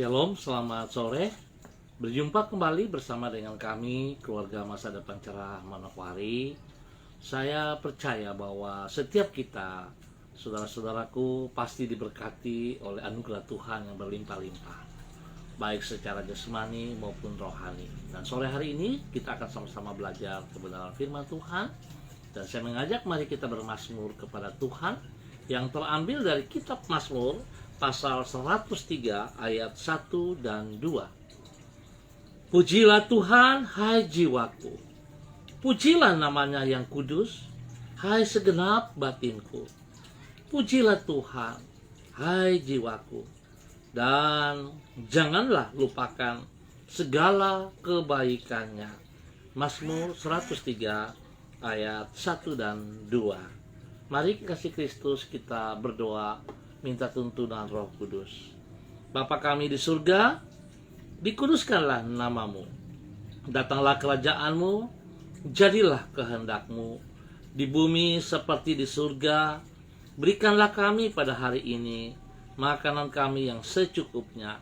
Shalom, selamat sore. Berjumpa kembali bersama dengan kami, keluarga Masa Depan Cerah Manokwari. Saya percaya bahwa setiap kita, saudara-saudaraku, pasti diberkati oleh anugerah Tuhan yang berlimpah-limpah, baik secara jasmani maupun rohani. Dan sore hari ini kita akan sama-sama belajar kebenaran firman Tuhan. Dan saya mengajak mari kita bermazmur kepada Tuhan yang terambil dari kitab Mazmur pasal 103 ayat 1 dan 2. Pujilah Tuhan, hai jiwaku. Pujilah namanya yang kudus, hai segenap batinku. Pujilah Tuhan, hai jiwaku. Dan janganlah lupakan segala kebaikannya. Mazmur 103 ayat 1 dan 2. Mari kasih Kristus kita berdoa, minta tuntunan Roh Kudus. Bapa kami di surga, dikuduskanlah namamu. Datanglah kerajaanmu, jadilah kehendakmu di bumi seperti di surga. Berikanlah kami pada hari ini makanan kami yang secukupnya,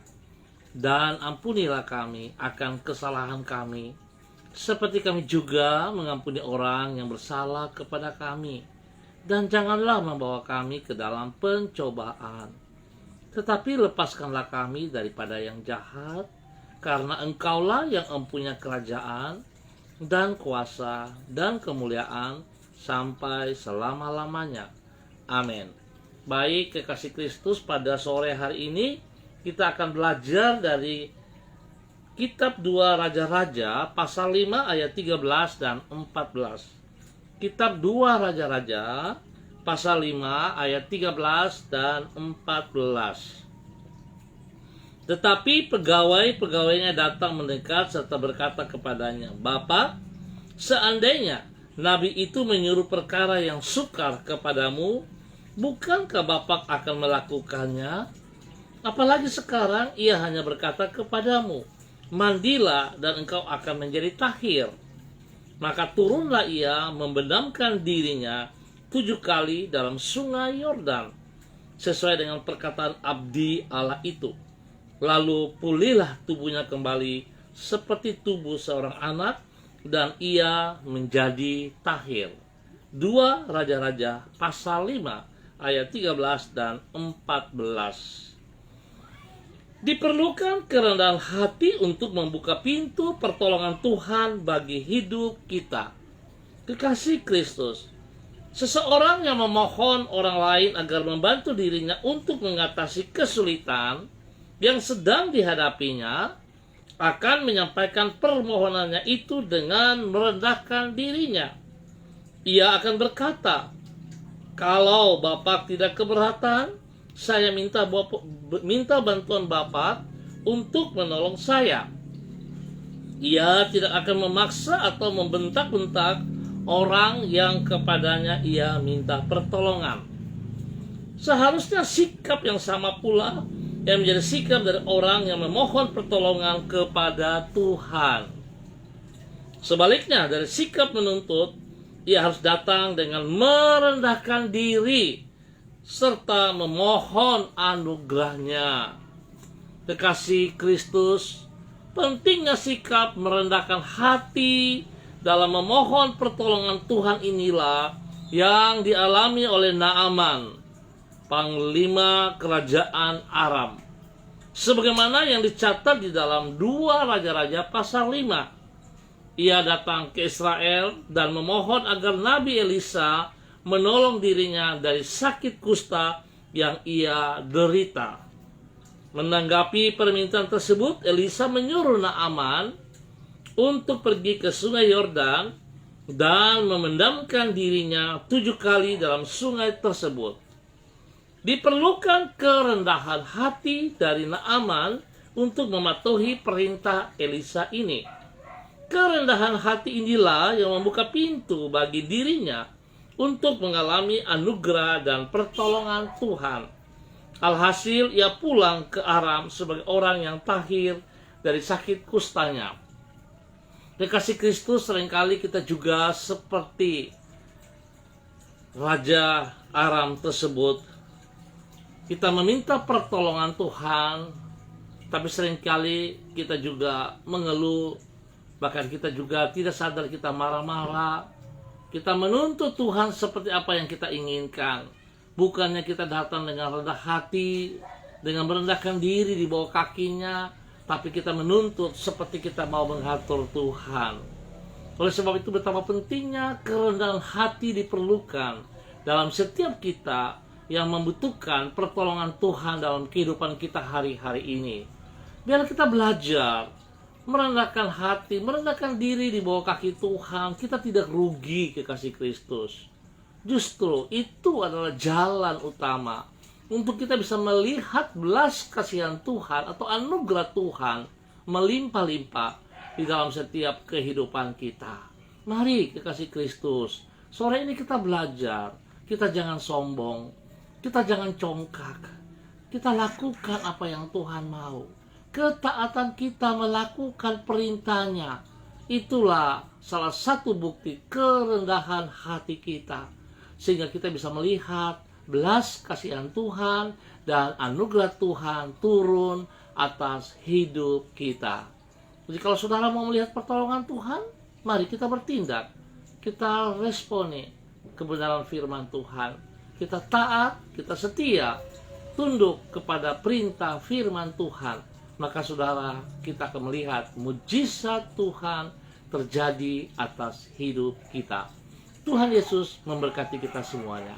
dan ampunilah kami akan kesalahan kami, seperti kami juga mengampuni orang yang bersalah kepada kami. Dan janganlah membawa kami ke dalam pencobaan, tetapi lepaskanlah kami daripada yang jahat, karena Engkaulah yang mempunyai kerajaan dan kuasa dan kemuliaan sampai selama-lamanya. Amin. Baik kekasih Kristus, pada sore hari ini kita akan belajar dari kitab 2 Raja-Raja pasal 5 ayat 13 dan 14. Kitab 2 Raja-Raja pasal 5 ayat 13 dan 14. Tetapi pegawai-pegawainya datang mendekat serta berkata kepadanya, "Bapa, seandainya nabi itu menyuruh perkara yang sukar kepadamu, bukankah Bapa akan melakukannya? Apalagi sekarang ia hanya berkata kepadamu, mandilah dan engkau akan menjadi tahir." Maka turunlah ia membenamkan dirinya 7 kali dalam sungai Yordan, sesuai dengan perkataan abdi Allah itu. Lalu pulihlah tubuhnya kembali seperti tubuh seorang anak, dan ia menjadi tahir. 2 Raja-Raja pasal 5 ayat 13 dan 14. Diperlukan kerendahan hati untuk membuka pintu pertolongan Tuhan bagi hidup kita. Kekasih Kristus, seseorang yang memohon orang lain agar membantu dirinya untuk mengatasi kesulitan yang sedang dihadapinya akan menyampaikan permohonannya itu dengan merendahkan dirinya. Ia akan berkata, "Kalau Bapak tidak keberatan, saya minta bantuan Bapak untuk menolong saya." Ia tidak akan memaksa atau membentak-bentak orang yang kepadanya ia minta pertolongan. Seharusnya sikap yang sama pula yang menjadi sikap dari orang yang memohon pertolongan kepada Tuhan. Sebaliknya dari sikap menuntut, ia harus datang dengan merendahkan diri serta memohon anugerahnya. Kekasih Kristus, pentingnya sikap merendahkan hati dalam memohon pertolongan Tuhan inilah yang dialami oleh Naaman, panglima kerajaan Aram. Sebagaimana yang dicatat di dalam 2 Raja-Raja pasal 5. Ia datang ke Israel dan memohon agar Nabi Elisa menolong dirinya dari sakit kusta yang ia derita. Menanggapi permintaan tersebut, Elisa menyuruh Naaman untuk pergi ke sungai Yordan dan memendamkan dirinya 7 kali dalam sungai tersebut. Diperlukan kerendahan hati dari Naaman untuk mematuhi perintah Elisa ini. Kerendahan hati inilah yang membuka pintu bagi dirinya untuk mengalami anugerah dan pertolongan Tuhan. Alhasil ia pulang ke Aram sebagai orang yang tahir dari sakit kustanya. Kekasih Kristus, seringkali kita juga seperti Raja Aram tersebut. Kita meminta pertolongan Tuhan, Tapi seringkali kita juga mengeluh, bahkan kita juga tidak sadar kita marah-marah. Kita menuntut Tuhan seperti apa yang kita inginkan. Bukannya kita datang dengan rendah hati, dengan merendahkan diri di bawah kakinya, tapi kita menuntut seperti kita mau mengatur Tuhan. Oleh sebab itu betapa pentingnya kerendahan hati diperlukan dalam setiap kita yang membutuhkan pertolongan Tuhan dalam kehidupan kita hari-hari ini. Biar kita belajar merendahkan hati, merendahkan diri di bawah kaki Tuhan. Kita tidak rugi, kekasih Kristus. Justru itu adalah jalan utama untuk kita bisa melihat belas kasihan Tuhan atau anugerah Tuhan melimpah-limpah di dalam setiap kehidupan kita. Mari, kekasih Kristus, sore ini kita belajar. Kita jangan sombong, kita jangan congkak. Kita lakukan apa yang Tuhan mau. Ketaatan kita melakukan perintahnya, itulah salah satu bukti kerendahan hati kita, sehingga kita bisa melihat belas kasihan Tuhan dan anugerah Tuhan turun atas hidup kita. Jadi kalau saudara mau melihat pertolongan Tuhan, mari kita bertindak. Kita responi kebenaran firman Tuhan. Kita taat, kita setia, tunduk kepada perintah firman Tuhan. Maka saudara, kita akan melihat mujizat Tuhan terjadi atas hidup kita. Tuhan Yesus memberkati kita semuanya.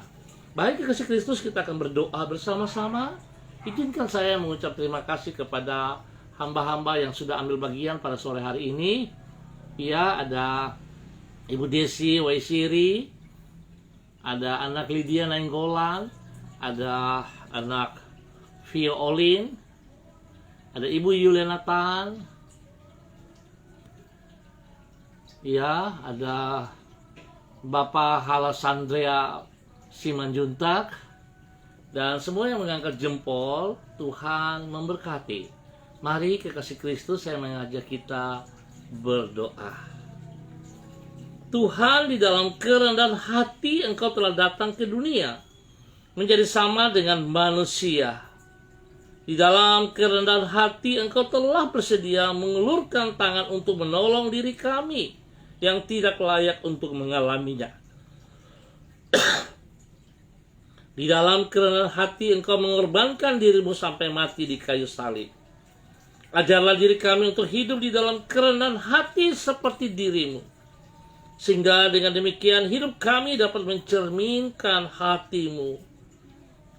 Baik, kekasih Kristus, kita akan berdoa bersama-sama. Izinkan saya mengucap terima kasih kepada hamba-hamba yang sudah ambil bagian pada sore hari ini. Ya, ada Ibu Desi Waisiri, ada anak Lydia Nainggolan, ada anak Vio Olin, ada Ibu Yuliana Tan, ya, ada Bapak Halasandria Simanjuntak, dan semua yang mengangkat jempol. Tuhan memberkati. Mari, kekasih Kristus, saya mengajak kita berdoa. Tuhan, di dalam kerendahan hati Engkau telah datang ke dunia menjadi sama dengan manusia. Di dalam kerendahan hati Engkau telah bersedia mengulurkan tangan untuk menolong diri kami yang tidak layak untuk mengalaminya. Di dalam kerendahan hati Engkau mengorbankan dirimu sampai mati di kayu salib. Ajarlah diri kami untuk hidup di dalam kerendahan hati seperti dirimu, sehingga dengan demikian hidup kami dapat mencerminkan hatimu.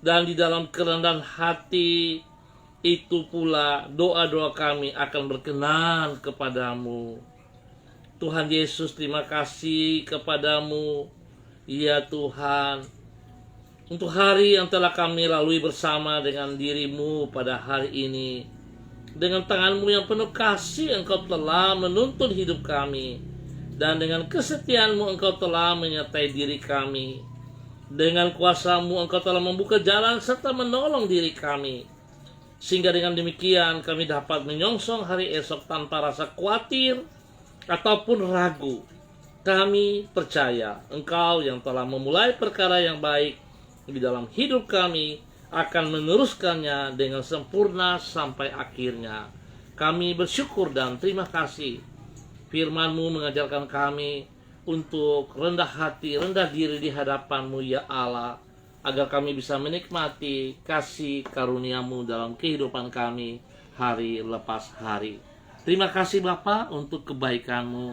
Dan di dalam kerendahan hati itu pula doa-doa kami akan berkenan kepadamu. Tuhan Yesus, terima kasih kepadamu, ya Tuhan, untuk hari yang telah kami lalui bersama dengan dirimu pada hari ini. Dengan tanganmu yang penuh kasih Engkau telah menuntun hidup kami, dan dengan kesetiaanmu Engkau telah menyertai diri kami. Dengan kuasamu Engkau telah membuka jalan serta menolong diri kami, sehingga dengan demikian kami dapat menyongsong hari esok tanpa rasa khawatir ataupun ragu. Kami percaya Engkau yang telah memulai perkara yang baik di dalam hidup kami akan meneruskannya dengan sempurna sampai akhirnya. Kami bersyukur dan terima kasih. Firman-Mu mengajarkan kami untuk rendah hati, rendah diri di hadapan-Mu, ya Allah, agar kami bisa menikmati kasih karunia-Mu dalam kehidupan kami hari lepas hari. Terima kasih Bapa untuk kebaikan-Mu.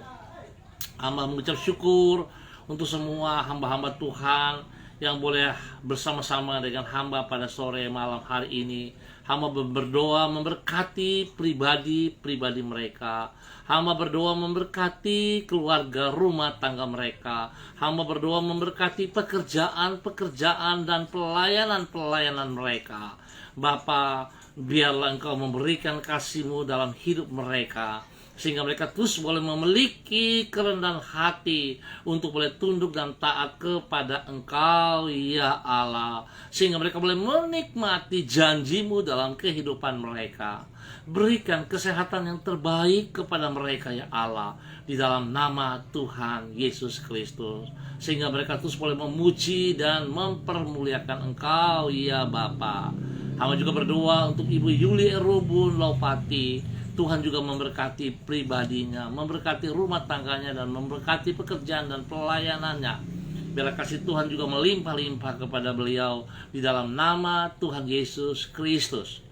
Hamba mengucap syukur untuk semua hamba-hamba Tuhan yang boleh bersama-sama dengan hamba pada sore malam hari ini. Hamba berdoa memberkati pribadi-pribadi mereka. Hamba berdoa memberkati keluarga rumah tangga mereka. Hamba berdoa memberkati pekerjaan-pekerjaan dan pelayanan-pelayanan mereka. Bapa, biarlah Engkau memberikan kasih-Mu dalam hidup mereka, sehingga mereka terus boleh memiliki kerendahan hati untuk boleh tunduk dan taat kepada Engkau, ya Allah, sehingga mereka boleh menikmati janji-Mu dalam kehidupan mereka. Berikan kesehatan yang terbaik kepada mereka, ya Allah, di dalam nama Tuhan Yesus Kristus, sehingga mereka terus boleh memuji dan mempermuliakan Engkau, ya Bapa. Hamba juga berdoa untuk Ibu Yuli Erubun Laupati. Tuhan juga memberkati pribadinya, memberkati rumah tangganya, dan memberkati pekerjaan dan pelayanannya. Biarlah kasih Tuhan juga melimpah-limpah kepada beliau di dalam nama Tuhan Yesus Kristus.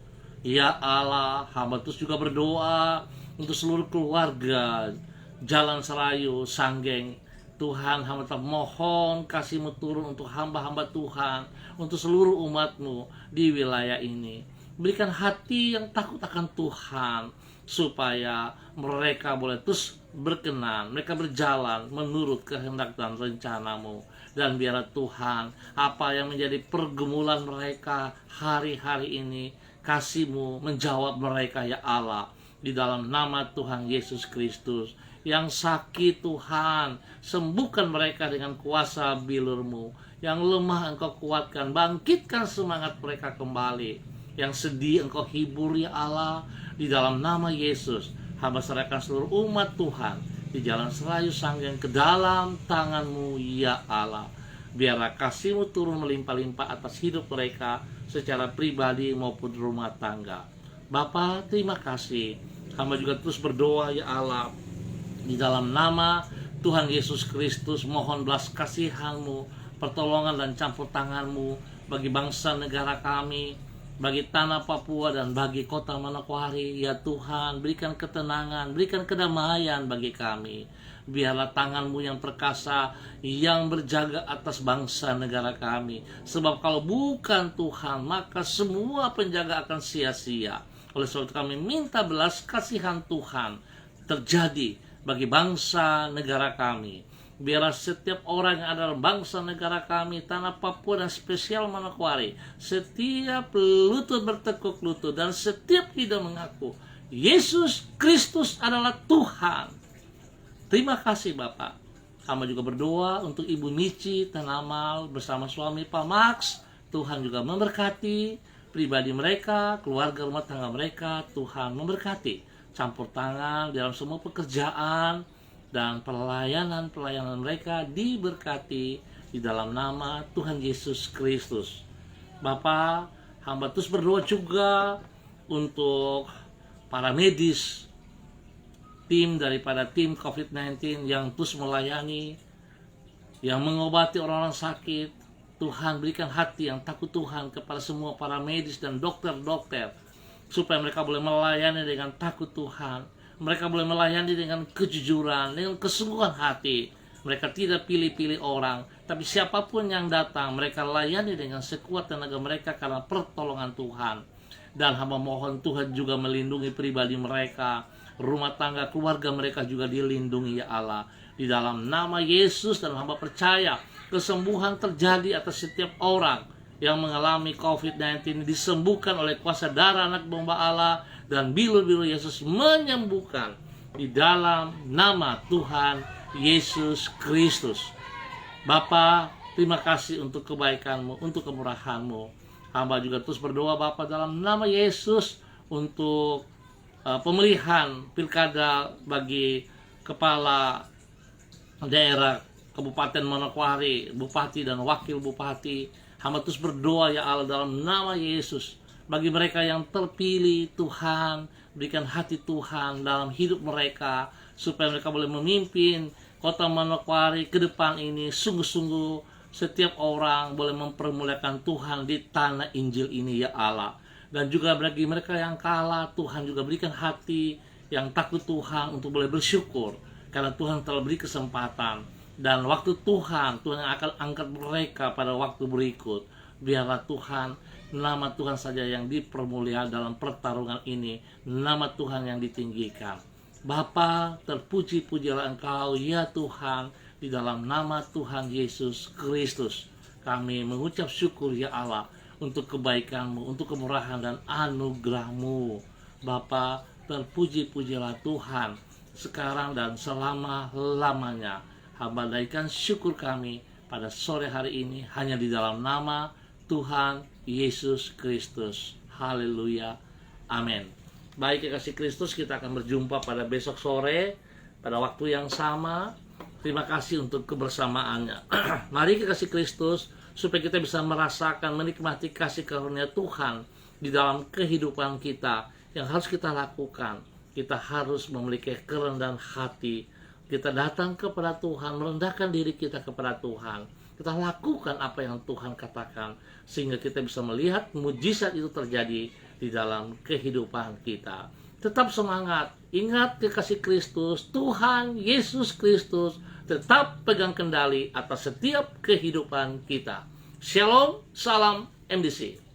Ya Allah, hamba terus juga berdoa untuk seluruh keluarga Jalan Serayu, Sanggeng. Tuhan, hamba tetap mohon kasih-Mu turun untuk hamba-hamba Tuhan, untuk seluruh umat-Mu di wilayah ini. Berikan hati yang takut akan Tuhan, supaya mereka boleh terus berkenan, mereka berjalan menurut kehendak dan rencana-Mu. Dan biarlah Tuhan, apa yang menjadi pergumulan mereka hari-hari ini, kasih-Mu menjawab mereka ya Allah, di dalam nama Tuhan Yesus Kristus. Yang sakit Tuhan, sembuhkan mereka dengan kuasa bilur-Mu. Yang lemah Engkau kuatkan, bangkitkan semangat mereka kembali. Yang sedih Engkau hibur ya Allah, di dalam nama Yesus. Hamba serahkan seluruh umat Tuhan di Jalan Serayu Sanggeng ke dalam tangan-Mu ya Allah. Biarlah kasih-Mu turun melimpah-limpah atas hidup mereka secara pribadi maupun rumah tangga. Bapa, terima kasih. Hamba juga terus berdoa ya Allah, di dalam nama Tuhan Yesus Kristus, mohon belas kasihan-Mu, pertolongan dan campur tangan-Mu bagi bangsa negara kami, bagi tanah Papua dan bagi kota Manokwari. Ya Tuhan, berikan ketenangan, berikan kedamaian bagi kami. Biarlah tangan-Mu yang perkasa yang berjaga atas bangsa negara kami. Sebab kalau bukan Tuhan, maka semua penjaga akan sia-sia. Oleh sebab itu kami minta belas kasihan Tuhan terjadi bagi bangsa negara kami. Biarlah setiap orang yang ada dalam bangsa negara kami, tanah Papua dan spesial Manokwari, setiap lutut bertekuk lutut dan setiap lidah mengaku Yesus Kristus adalah Tuhan. Terima kasih Bapak. Hamba juga berdoa untuk Ibu Mici Tanamal bersama suami Pak Max. Tuhan juga memberkati pribadi mereka, keluarga rumah tangga mereka. Tuhan memberkati, campur tangan dalam semua pekerjaan dan pelayanan mereka diberkati di dalam nama Tuhan Yesus Kristus. Bapa, hamba terus berdoa juga untuk para medis, tim daripada tim COVID-19 yang terus melayani, yang mengobati orang-orang sakit. Tuhan, berikan hati yang takut Tuhan kepada semua para medis dan dokter-dokter, supaya mereka boleh melayani dengan takut Tuhan. Mereka boleh melayani dengan kejujuran, dengan kesungguhan hati. Mereka tidak pilih-pilih orang, tapi siapapun yang datang, mereka layani dengan sekuat tenaga mereka karena pertolongan Tuhan. Dan hamba mohon Tuhan juga melindungi pribadi mereka, rumah tangga, keluarga mereka juga dilindungi ya Allah. Di dalam nama Yesus, dan hamba percaya kesembuhan terjadi atas setiap orang yang mengalami COVID-19, disembuhkan oleh kuasa darah anak domba Allah, dan bilur-bilur Yesus menyembuhkan di dalam nama Tuhan Yesus Kristus. Bapa, terima kasih untuk kebaikan-Mu, untuk kemurahan-Mu. Hamba juga terus berdoa Bapa dalam nama Yesus untuk pemilihan pilkada bagi kepala daerah Kabupaten Manokwari, Bupati dan Wakil Bupati. Hamba terus berdoa ya Allah dalam nama Yesus, bagi mereka yang terpilih, Tuhan berikan hati Tuhan dalam hidup mereka, supaya mereka boleh memimpin kota Manokwari ke depan ini. Sungguh-sungguh setiap orang boleh mempermuliakan Tuhan di tanah Injil ini ya Allah. Dan juga bagi mereka yang kalah, Tuhan juga berikan hati yang takut Tuhan untuk boleh bersyukur, karena Tuhan telah beri kesempatan. Dan waktu Tuhan yang akan angkat mereka pada waktu berikut. Biarlah Tuhan, nama Tuhan saja yang dipermuliakan dalam pertarungan ini, nama Tuhan yang ditinggikan. Bapa, terpuji-pujilah Engkau ya Tuhan, di dalam nama Tuhan Yesus Kristus. Kami mengucap syukur ya Allah untuk kebaikan-Mu, untuk kemurahan dan anugerah-Mu. Bapa, terpuji-pujilah Tuhan sekarang dan selama-lamanya. Hamba naikkan syukur kami pada sore hari ini hanya di dalam nama Tuhan Yesus Kristus. Haleluya. Amin. Baik kekasih Kristus, kita akan berjumpa pada besok sore pada waktu yang sama. Terima kasih untuk kebersamaannya. Mari kekasih Kristus, supaya kita bisa merasakan, menikmati kasih karunia Tuhan di dalam kehidupan kita yang harus kita lakukan. Kita harus memiliki kerendahan hati. Kita datang kepada Tuhan, merendahkan diri kita kepada Tuhan. Kita lakukan apa yang Tuhan katakan, sehingga kita bisa melihat mujizat itu terjadi di dalam kehidupan kita. Tetap semangat, ingat kekasih Kristus, Tuhan Yesus Kristus tetap pegang kendali atas setiap kehidupan kita. Shalom, salam MDC.